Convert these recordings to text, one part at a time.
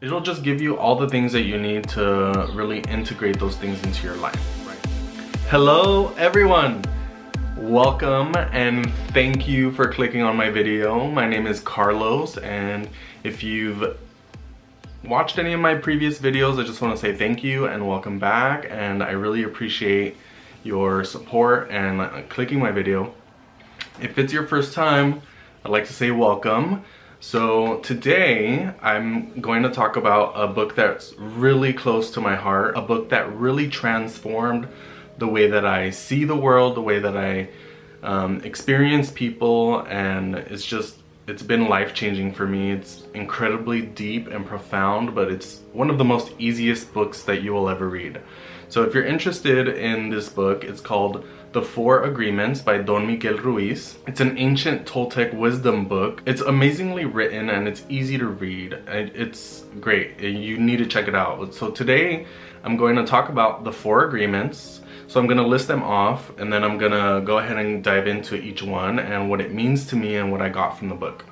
It'll just give you all the things that you need to really integrate those things into your life, right? Hello everyone! Welcome and thank you for clicking on my video. My name is Carlos, and if you've watched any of my previous videos, I just want to say thank you and welcome back, and I really appreciate your support and clicking my video. If it's your first time, I'd like to say welcome. So today I'm going to talk about a book that's really close to my heart, a book that really transformed the way that I see the world, the way that I experience people, and it's been life-changing for me. It's incredibly deep and profound, but it's one of the most easiest books that you will ever read. So if you're interested in this book, it's called The 4 Agreements by Don Miguel Ruiz. It's an ancient Toltec wisdom book. It's amazingly written and it's easy to read. It's great. You need to check it out. So today I'm going to talk about the 4 agreements. So I'm going to list them off, and then I'm going to go ahead and dive into each one and what it means to me and what I got from the book.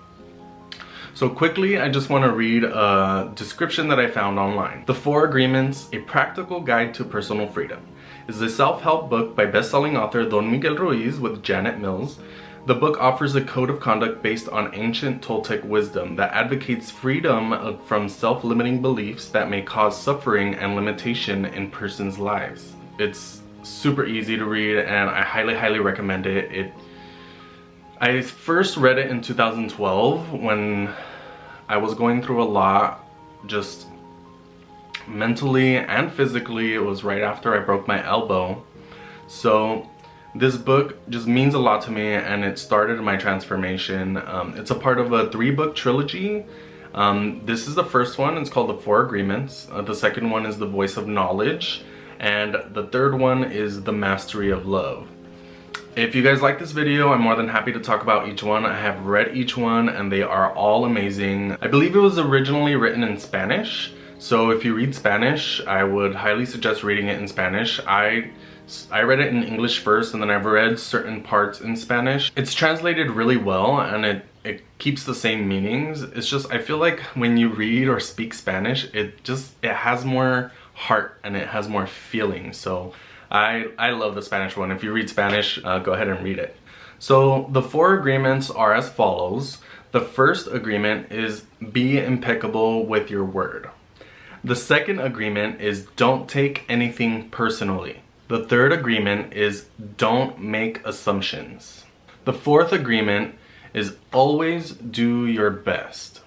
So quickly, I just want to read a description that I found online. The 4 Agreements, A Practical Guide to Personal Freedom, is a self-help book by best-selling author Don Miguel Ruiz with Janet Mills. The book offers a code of conduct based on ancient Toltec wisdom that advocates freedom from self-limiting beliefs that may cause suffering and limitation in persons' lives. It's super easy to read and I highly recommend it. I first read it in 2012 when I was going through a lot, just mentally and physically. It was right after I broke my elbow. So this book just means a lot to me, and it started my transformation. It's a part of a 3-book trilogy. This is the first one. It's called The 4 Agreements. The second one is The Voice of Knowledge, and the third one is The Mastery of Love. If you guys like this video, I'm more than happy to talk about each one. I have read each one and they are all amazing. I believe it was originally written in Spanish, so if you read Spanish, I would highly suggest reading it in Spanish. I read it in English first, and then I've read certain parts in Spanish. It's translated really well and it keeps the same meanings. It's just, I feel like when you read or speak Spanish, it has more heart and it has more feeling. So I love the Spanish one. If you read Spanish, go ahead and read it. So the 4 agreements are as follows. The first agreement is be impeccable with your word. The second agreement is don't take anything personally. The third agreement is don't make assumptions. The fourth agreement is always do your best.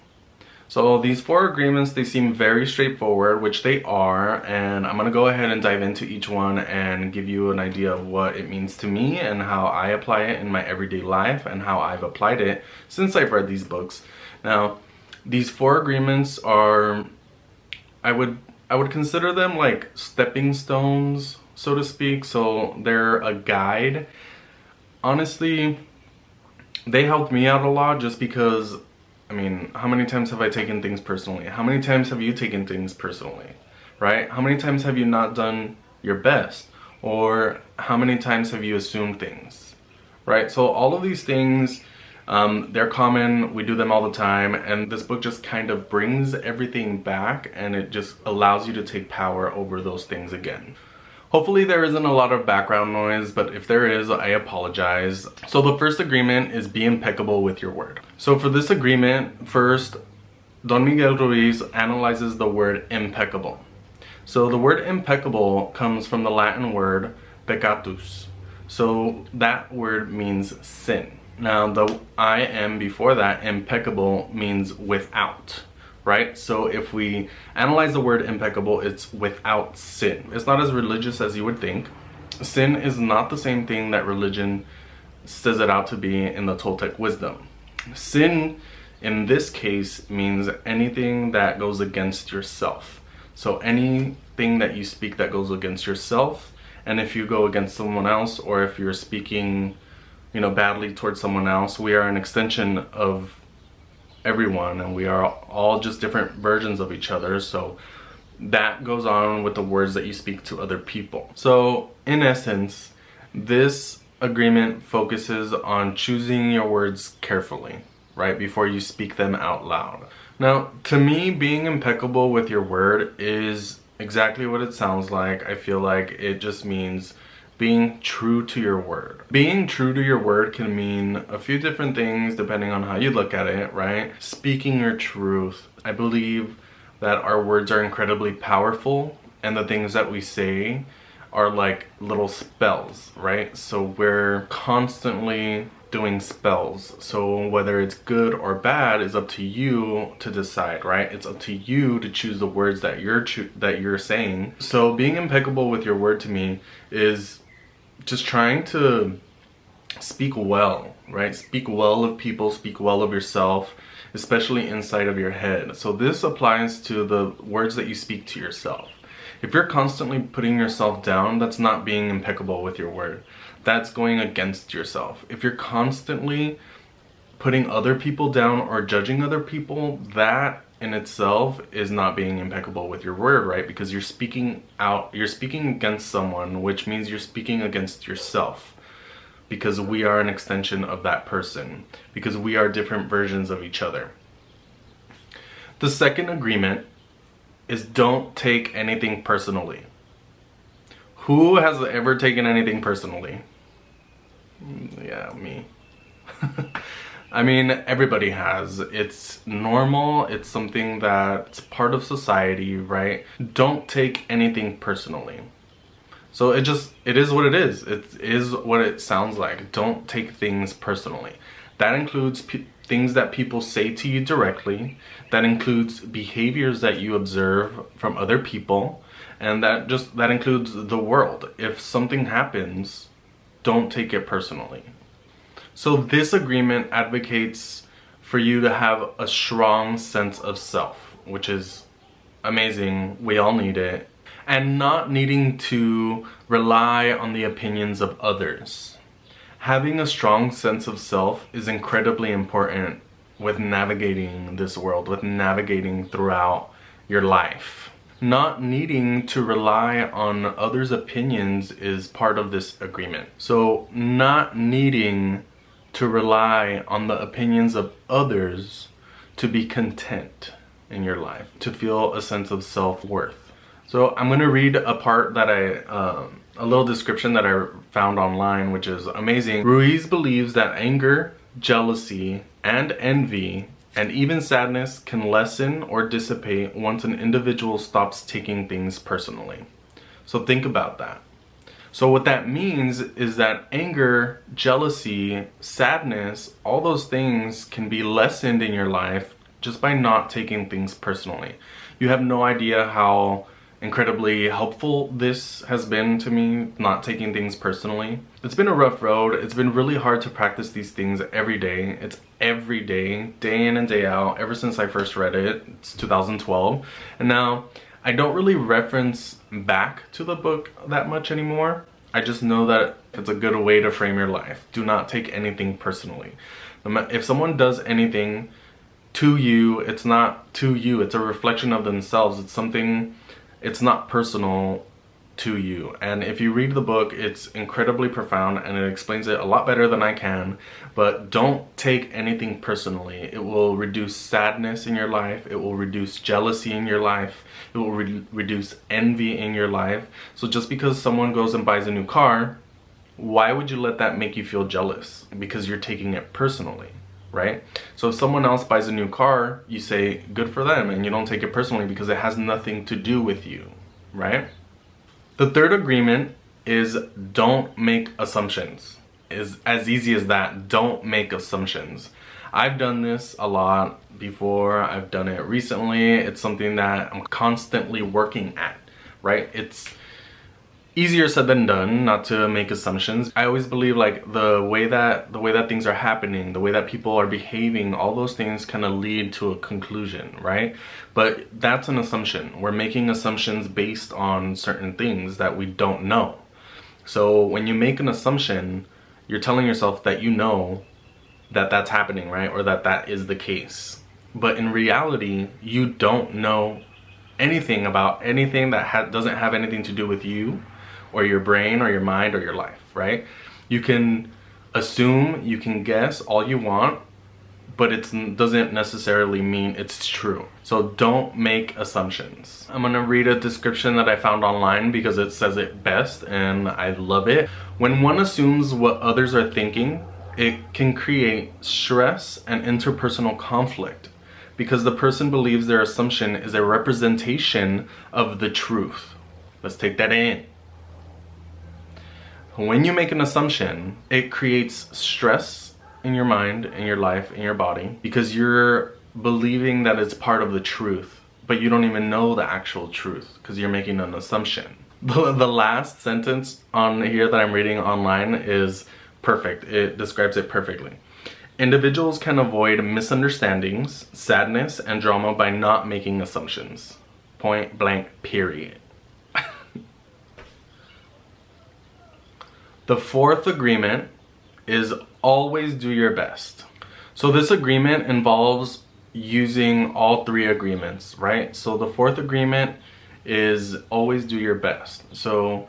So these 4 agreements, they seem very straightforward, which they are, and I'm gonna go ahead and dive into each one and give you an idea of what it means to me and how I apply it in my everyday life and how I've applied it since I've read these books. Now, these 4 agreements are, I would consider them like stepping stones, so to speak. So they're a guide. Honestly, they helped me out a lot just because, I mean, how many times have I taken things personally? How many times have you taken things personally, right? How many times have you not done your best? Or how many times have you assumed things, right? So all of these things, they're common, we do them all the time, and this book just kind of brings everything back, and it just allows you to take power over those things again. Hopefully there isn't a lot of background noise, but if there is, I apologize. So the first agreement is be impeccable with your word. So for this agreement, first, Don Miguel Ruiz analyzes the word impeccable. So the word impeccable comes from the Latin word peccatus. So that word means sin. Now the I am before that, impeccable, means without. Right? So if we analyze the word impeccable, it's without sin. It's not as religious as you would think. Sin is not the same thing that religion says it out to be in the Toltec wisdom. Sin in this case means anything that goes against yourself. So anything that you speak that goes against yourself, and if you go against someone else, or if you're speaking, badly towards someone else, we are an extension of everyone, and we are all just different versions of each other. So that goes on with the words that you speak to other people. So in essence, this agreement focuses on choosing your words carefully, right, before you speak them out loud. Now, to me, being impeccable with your word is exactly what it sounds like. I feel like it just means being true to your word. Being true to your word can mean a few different things depending on how you look at it, right? Speaking your truth. I believe that our words are incredibly powerful, and the things that we say are like little spells, right? So we're constantly doing spells. So whether it's good or bad is up to you to decide, right? It's up to you to choose the words that you're saying. So being impeccable with your word to me is just trying to speak well, right? Speak well of people, speak well of yourself, especially inside of your head. So this applies to the words that you speak to yourself. If you're constantly putting yourself down, that's not being impeccable with your word. That's going against yourself. If you're constantly putting other people down or judging other people, that in itself is not being impeccable with your word, right? Because you're speaking out, you're speaking against someone, which means you're speaking against yourself. Because we are an extension of that person. Because we are different versions of each other. The second agreement is don't take anything personally. Who has ever taken anything personally? Yeah, me. I mean, everybody has. It's normal. It's something that's part of society, right? Don't take anything personally. So it is what it is. It is what it sounds like. Don't take things personally. That includes things that people say to you directly. That includes behaviors that you observe from other people. And that includes the world. If something happens, don't take it personally. So this agreement advocates for you to have a strong sense of self, which is amazing. We all need it. And not needing to rely on the opinions of others. Having a strong sense of self is incredibly important with navigating this world, with navigating throughout your life. Not needing to rely on others' opinions is part of this agreement. So not needing to rely on the opinions of others to be content in your life, to feel a sense of self-worth. So I'm going to read a part that a little description that I found online, which is amazing. Ruiz believes that anger, jealousy, and envy, and even sadness can lessen or dissipate once an individual stops taking things personally. So think about that. So what that means is that anger, jealousy, sadness, all those things can be lessened in your life just by not taking things personally. You have no idea how incredibly helpful this has been to me, not taking things personally. It's been a rough road. It's been really hard to practice these things every day. It's every day, day in and day out, ever since I first read it. It's 2012. And now I don't really reference back to the book that much anymore. I just know that it's a good way to frame your life. Do not take anything personally. If someone does anything to you, it's not to you. It's a reflection of themselves. It's something, it's not personal to you. And if you read the book, it's incredibly profound and it explains it a lot better than I can. But don't take anything personally. It will reduce sadness in your life. It will reduce jealousy in your life. It will reduce envy in your life. So just because someone goes and buys a new car, why would you let that make you feel jealous? Because you're taking it personally, right? So if someone else buys a new car, you say good for them, and you don't take it personally because it has nothing to do with you, right? The third agreement is don't make assumptions. Is as easy as that. Don't make assumptions. I've done this a lot before. I've done it recently. It's something that I'm constantly working at, right? It's easier said than done not to make assumptions. I always believe like the way that things are happening, the way that people are behaving, all those things kind of lead to a conclusion, right? But that's an assumption. We're making assumptions based on certain things that we don't know. So when you make an assumption, you're telling yourself that you know that that's happening, right? Or that that is the case. But in reality, you don't know anything about anything that doesn't have anything to do with you or your brain or your mind or your life, right? You can assume, you can guess all you want, but it doesn't necessarily mean it's true. So don't make assumptions. I'm gonna read a description that I found online because it says it best and I love it. When one assumes what others are thinking, it can create stress and interpersonal conflict because the person believes their assumption is a representation of the truth. Let's take that in. When you make an assumption, it creates stress in your mind, in your life, in your body, because you're believing that it's part of the truth, but you don't even know the actual truth because you're making an assumption. The last sentence on here that I'm reading online is perfect. It describes it perfectly. Individuals can avoid misunderstandings, sadness, and drama by not making assumptions. Point blank, period. The fourth agreement is always do your best. So this agreement involves using all three agreements, right? So the fourth agreement is always do your best. So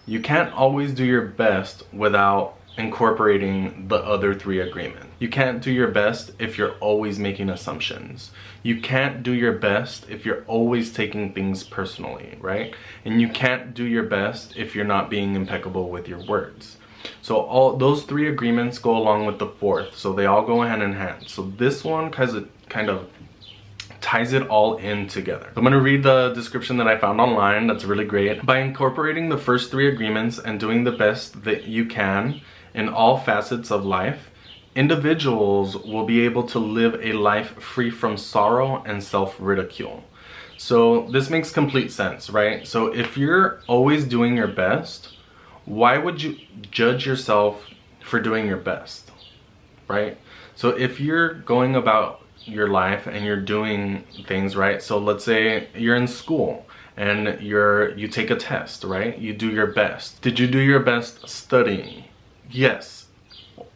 you can't always do your best without incorporating the other three agreements. You can't do your best if you're always making assumptions. You can't do your best if you're always taking things personally, right? And you can't do your best if you're not being impeccable with your words. So all those three agreements go along with the fourth, so they all go hand in hand. So this one kind of ties it all in together. I'm going to read the description that I found online. That's really great. By incorporating the first three agreements and doing the best that you can in all facets of life, individuals will be able to live a life free from sorrow and self-ridicule. So this makes complete sense, right? So if you're always doing your best, why would you judge yourself for doing your best, right? So if you're going about your life and you're doing things, right? So let's say you're in school and you take a test, right? You do your best. Did you do your best studying? Yes.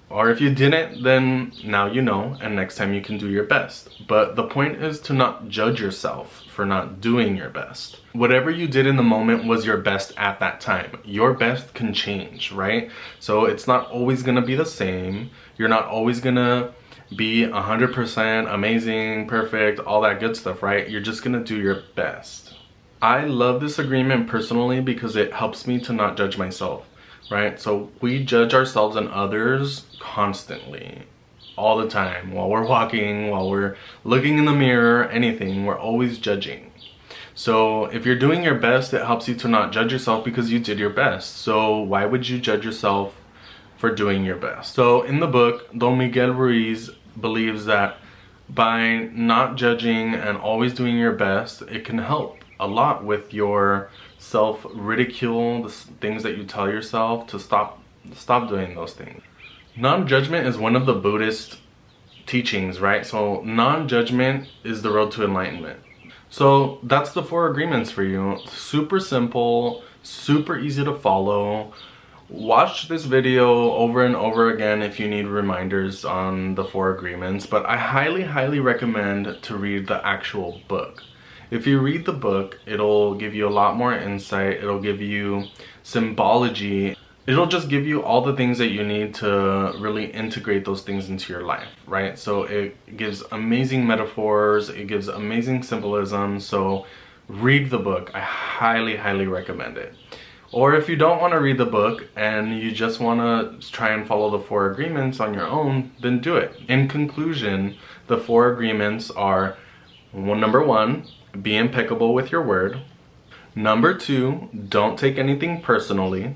Or if you didn't, then now you know, and next time you can do your best. But the point is to not judge yourself for not doing your best. Whatever you did in the moment was your best at that time. Your best can change, right? So it's not always gonna be the same. You're not always gonna be 100% amazing, perfect, all that good stuff, right? You're just gonna do your best. I love this agreement personally because it helps me to not judge myself, right? So we judge ourselves and others constantly, all the time, while we're walking, while we're looking in the mirror, anything, we're always judging. So if you're doing your best, it helps you to not judge yourself because you did your best. So why would you judge yourself for doing your best? So in the book, Don Miguel Ruiz believes that by not judging and always doing your best, it can help a lot with your self-ridicule, the things that you tell yourself, to stop doing those things. Non-judgment is one of the Buddhist teachings, right? So non-judgment is the road to enlightenment. So that's the four agreements for you. Super simple, super easy to follow. Watch this video over and over again if you need reminders on the four agreements, but I highly recommend to read the actual book. If you read the book, it'll give you a lot more insight, it'll give you symbology, it'll just give you all the things that you need to really integrate those things into your life, right? So it gives amazing metaphors, it gives amazing symbolism, so read the book. I highly recommend it. Or if you don't want to read the book and you just want to try and follow the four agreements on your own, then do it. In conclusion, the four agreements are, number one, be impeccable with your word. Number two, don't take anything personally.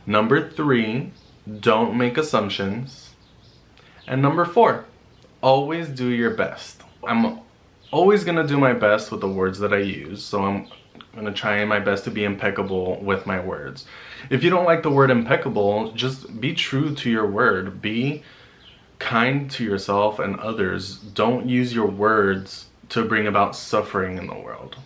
Number three, don't make assumptions. And number four, always do your best. I'm always gonna do my best with the words that I use, so I'm gonna try my best to be impeccable with my words. If you don't like the word impeccable, just be true to your word. Be kind to yourself and others. Don't use your words to bring about suffering in the world.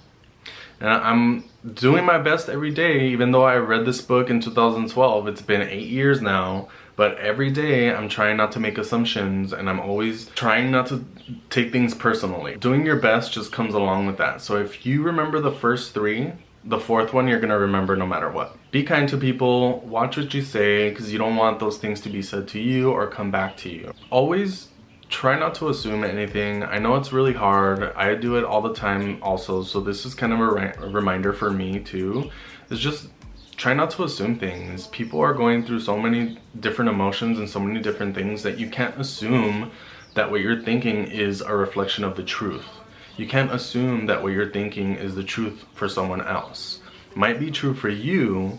And I'm doing my best every day, even though I read this book in 2012. It's been 8 years now, but every day I'm trying not to make assumptions and I'm always trying not to take things personally. Doing your best just comes along with that. So if you remember the first three, the fourth one you're gonna remember no matter what. Be kind to people, watch what you say, because you don't want those things to be said to you or come back to you. Always try not to assume anything. I know it's really hard. I do it all the time also, so this is kind of a reminder for me too. Is just try not to assume things. People are going through so many different emotions and so many different things that you can't assume that what you're thinking is a reflection of the truth. You can't assume that what you're thinking is the truth for someone else. It might be true for you,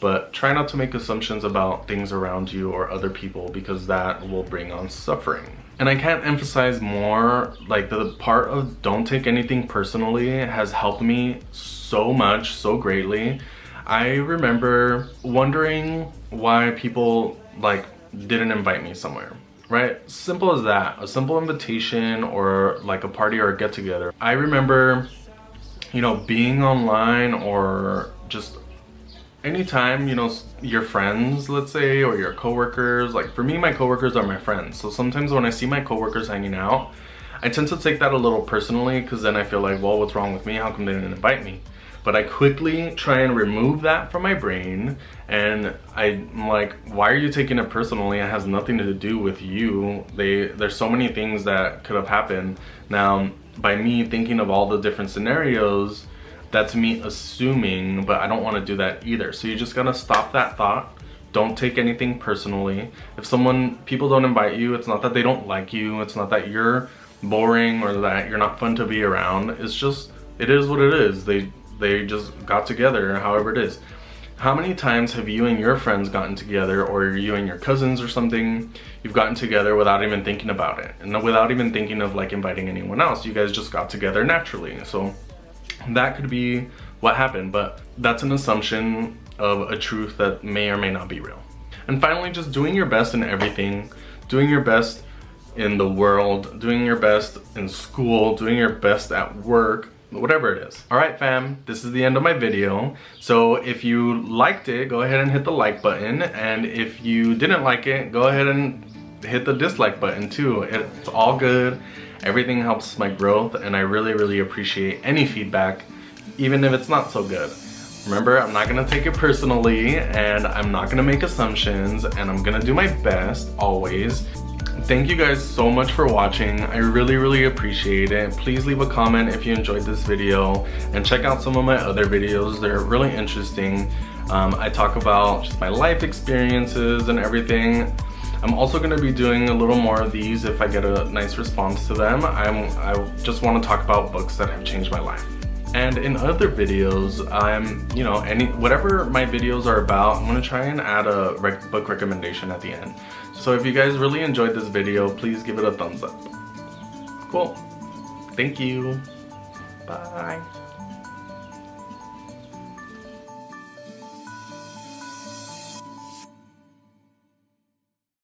but try not to make assumptions about things around you or other people, because that will bring on suffering. And I can't emphasize more, like the part of don't take anything personally has helped me so much, so greatly. I remember wondering why people like didn't invite me somewhere, right? Simple as that, a simple invitation or like a party or a get together. I remember, you know, being online or just anytime, you know, your friends, let's say, or your coworkers, like for me, my coworkers are my friends. So sometimes when I see my coworkers hanging out, I tend to take that a little personally, because then I feel like, well, what's wrong with me? How come they didn't invite me? But I quickly try and remove that from my brain, and I'm like, why are you taking it personally? It has nothing to do with you. There's so many things that could have happened. Now, by me thinking of all the different scenarios, that's me assuming, but I don't want to do that either. So you just gotta stop that thought. Don't take anything personally. If people don't invite you, it's not that they don't like you. It's not that you're boring or that you're not fun to be around. It's just, it is what it is. They just got together, however it is. How many times have you and your friends gotten together, or you and your cousins or something, you've gotten together without even thinking about it, and without even thinking of like inviting anyone else? You guys just got together naturally. So that could be what happened, but that's an assumption of a truth that may or may not be real. And finally, just doing your best in everything, doing your best in the world, doing your best in school, doing your best at work, whatever it is. All right, fam, this is the end of my video. So if you liked it, go ahead and hit the like button. And if you didn't like it, go ahead and hit the dislike button too. It's all good. Everything helps my growth, and I really, really appreciate any feedback, even if it's not so good. Remember, I'm not gonna take it personally, and I'm not gonna make assumptions, and I'm gonna do my best always. Thank you guys so much for watching. I really, really appreciate it. Please leave a comment if you enjoyed this video, and check out some of my other videos. They're really interesting. I talk about just my life experiences and everything. I'm also going to be doing a little more of these if I get a nice response to them. I just want to talk about books that have changed my life. And in other videos, you know, whatever my videos are about, I'm going to try and add a book recommendation at the end. So if you guys really enjoyed this video, please give it a thumbs up. Cool. Thank you. Bye.